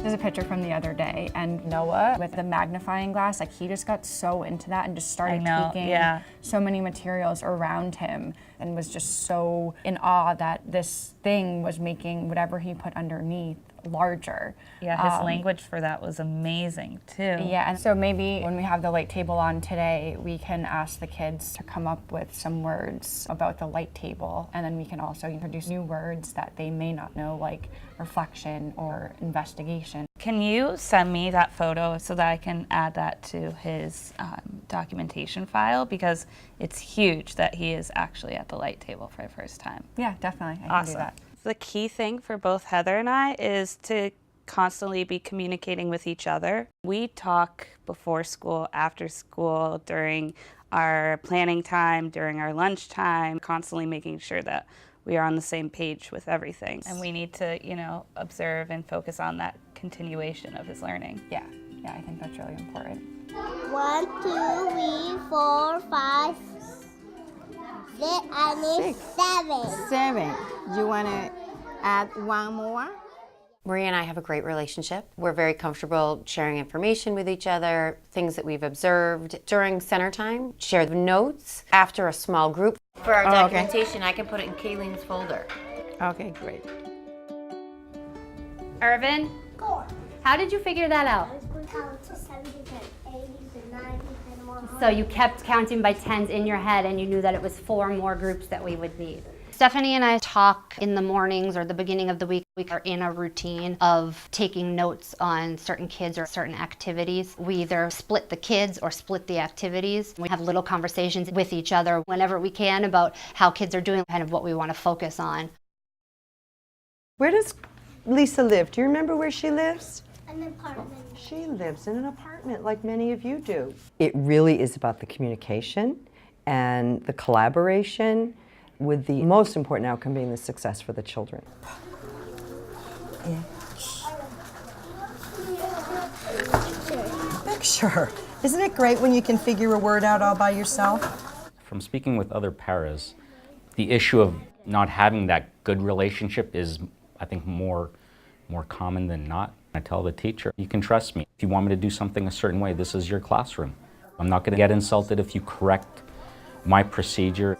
There's a picture from the other day, and Noah, with the magnifying glass, like he just got so into that and just started taking so many materials around him and was just so in awe that this thing was making whatever he put underneath larger. Yeah, his language for that was amazing too. Yeah, and so maybe when we have the light table on today, we can ask the kids to come up with some words about the light table, and then we can also introduce new words that they may not know, like reflection or investigation. Can you send me that photo so that I can add that to his documentation file, because it's huge that he is actually at the light table for the first time. Yeah, definitely, I can do that. The key thing for both Heather and I is to constantly be communicating with each other. We talk before school, after school, during our planning time, during our lunch time, constantly making sure that we are on the same page with everything. And we need to, you know, observe and focus on that continuation of his learning. Yeah, I think that's really important. 1, 2, 3, 4, 5, 6. I need 7. 7. You want to add one more? Maria and I have a great relationship. We're very comfortable sharing information with each other, things that we've observed during center time, share the notes after a small group. For our documentation, I can put it in Kayleen's folder. Okay, great. Irvin, how did you figure that out? So you kept counting by tens in your head and you knew that it was 4 more groups that we would need. Stephanie and I talk in the mornings or the beginning of the week. We are in a routine of taking notes on certain kids or certain activities. We either split the kids or split the activities. We have little conversations with each other whenever we can about how kids are doing, kind of what we want to focus on. Where does Lisa live? Do you remember where she lives? An apartment. She lives in an apartment like many of you do. It really is about the communication and the collaboration, with the most important outcome being the success for the children. Yeah. Sure. Isn't it great when you can figure a word out all by yourself? From speaking with other paras, the issue of not having that good relationship is, I think, more common than not. I tell the teacher, you can trust me. If you want me to do something a certain way, this is your classroom. I'm not going to get insulted if you correct my procedure.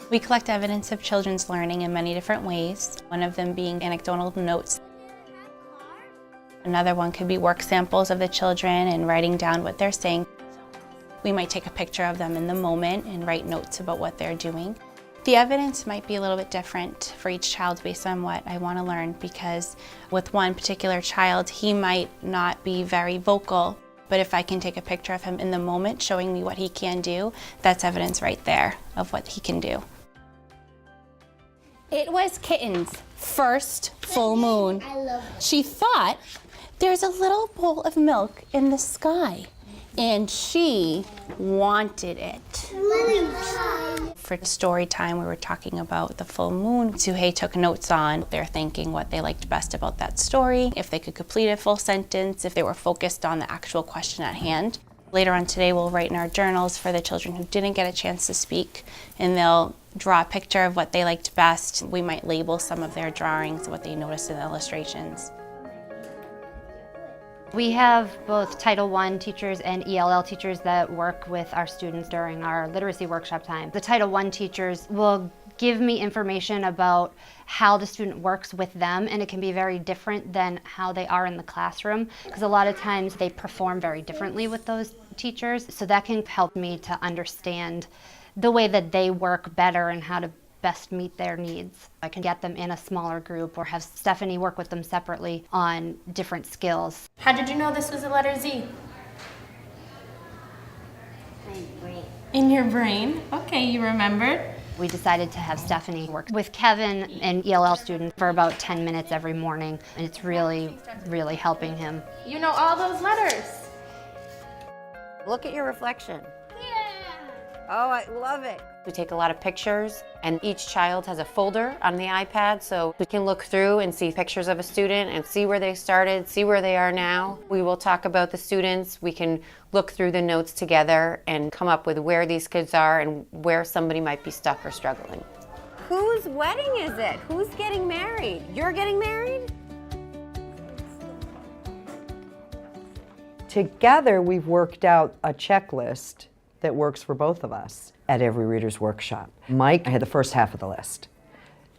We collect evidence of children's learning in many different ways, one of them being anecdotal notes. Another one could be work samples of the children and writing down what they're saying. We might take a picture of them in the moment and write notes about what they're doing. The evidence might be a little bit different for each child based on what I want to learn, because with one particular child, he might not be very vocal, but if I can take a picture of him in the moment showing me what he can do, that's evidence right there of what he can do. It was Kitten's first full moon. I love it. She thought there's a little bowl of milk in the sky, and she wanted it. For story time, we were talking about the full moon. Suhei took notes on their thinking, what they liked best about that story, if they could complete a full sentence, if they were focused on the actual question at hand. Later on today, we'll write in our journals for the children who didn't get a chance to speak, and they'll draw a picture of what they liked best. We might label some of their drawings, what they noticed in the illustrations. We have both Title I teachers and ELL teachers that work with our students during our literacy workshop time. The Title I teachers will give me information about how the student works with them, and it can be very different than how they are in the classroom, because a lot of times they perform very differently with those teachers, so that can help me to understand the way that they work better and how to best meet their needs. I can get them in a smaller group or have Stephanie work with them separately on different skills. How did you know this was the letter Z? My brain. In your brain? Okay, you remembered. We decided to have Stephanie work with Kevin, an ELL student, for about 10 minutes every morning, and it's really, really helping him. You know all those letters. Look at your reflection. Yeah. Oh, I love it. We take a lot of pictures, and each child has a folder on the iPad, so we can look through and see pictures of a student and see where they started, see where they are now. We will talk about the students. We can look through the notes together and come up with where these kids are and where somebody might be stuck or struggling. Whose wedding is it? Who's getting married? You're getting married? Together, we've worked out a checklist that works for both of us at every reader's workshop. Mike had the first half of the list,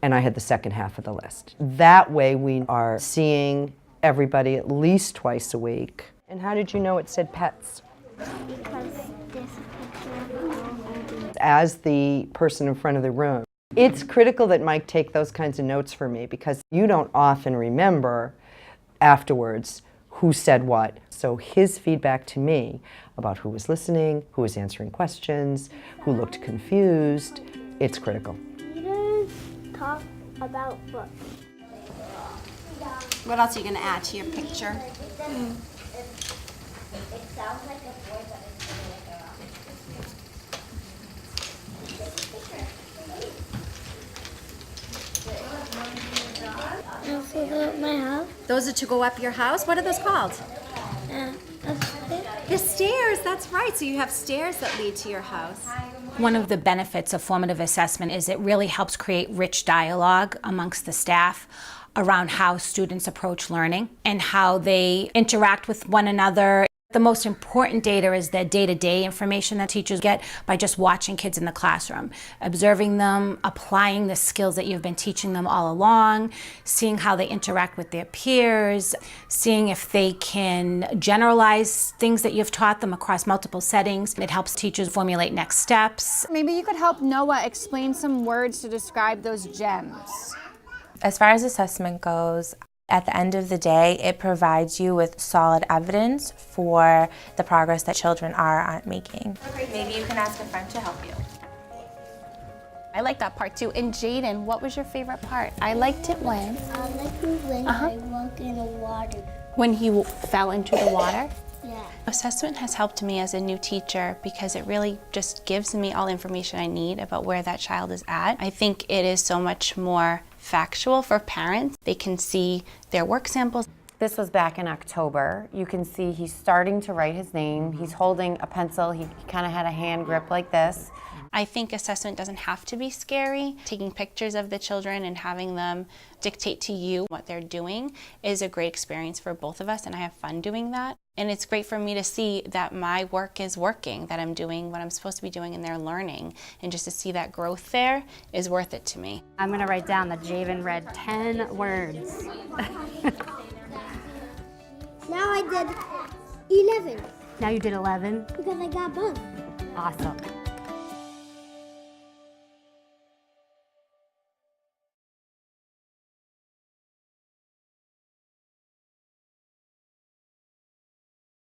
and I had the second half of the list. That way, we are seeing everybody at least twice a week. And how did you know it said pets? Because there's a picture of As the person in front of the room, it's critical that Mike take those kinds of notes for me because you don't often remember afterwards who said what. So his feedback to me about who was listening, who was answering questions, who looked confused, it's critical. Readers talk about books. What else are you going to add to your picture? It sounds like a boy, but it's really like a rock. My house. Those are to go up your house? What are those called? The stairs, that's right. So you have stairs that lead to your house. One of the benefits of formative assessment is it really helps create rich dialogue amongst the staff around how students approach learning and how they interact with one another. The most important data is the day-to-day information that teachers get by just watching kids in the classroom, observing them, applying the skills that you've been teaching them all along, seeing how they interact with their peers, seeing if they can generalize things that you've taught them across multiple settings. It helps teachers formulate next steps. Maybe you could help Noah explain some words to describe those gems. As far as assessment goes, at the end of the day, it provides you with solid evidence for the progress that children are making. Maybe you can ask a friend to help you. I like that part too. And Jaden, what was your favorite part? I liked it when? I like when I walk in the water. When he fell into the water? Yeah. Assessment has helped me as a new teacher because it really just gives me all the information I need about where that child is at. I think it is so much more factual for parents. They can see their work samples. This was back in October. You can see he's starting to write his name. He's holding a pencil. He kind of had a hand grip like this. I think assessment doesn't have to be scary. Taking pictures of the children and having them dictate to you what they're doing is a great experience for both of us, and I have fun doing that. And it's great for me to see that my work is working, that I'm doing what I'm supposed to be doing and they're learning. And just to see that growth there is worth it to me. I'm going to write down that Javen read 10 words. Now I did 11. Now you did 11? Because I got both. Awesome.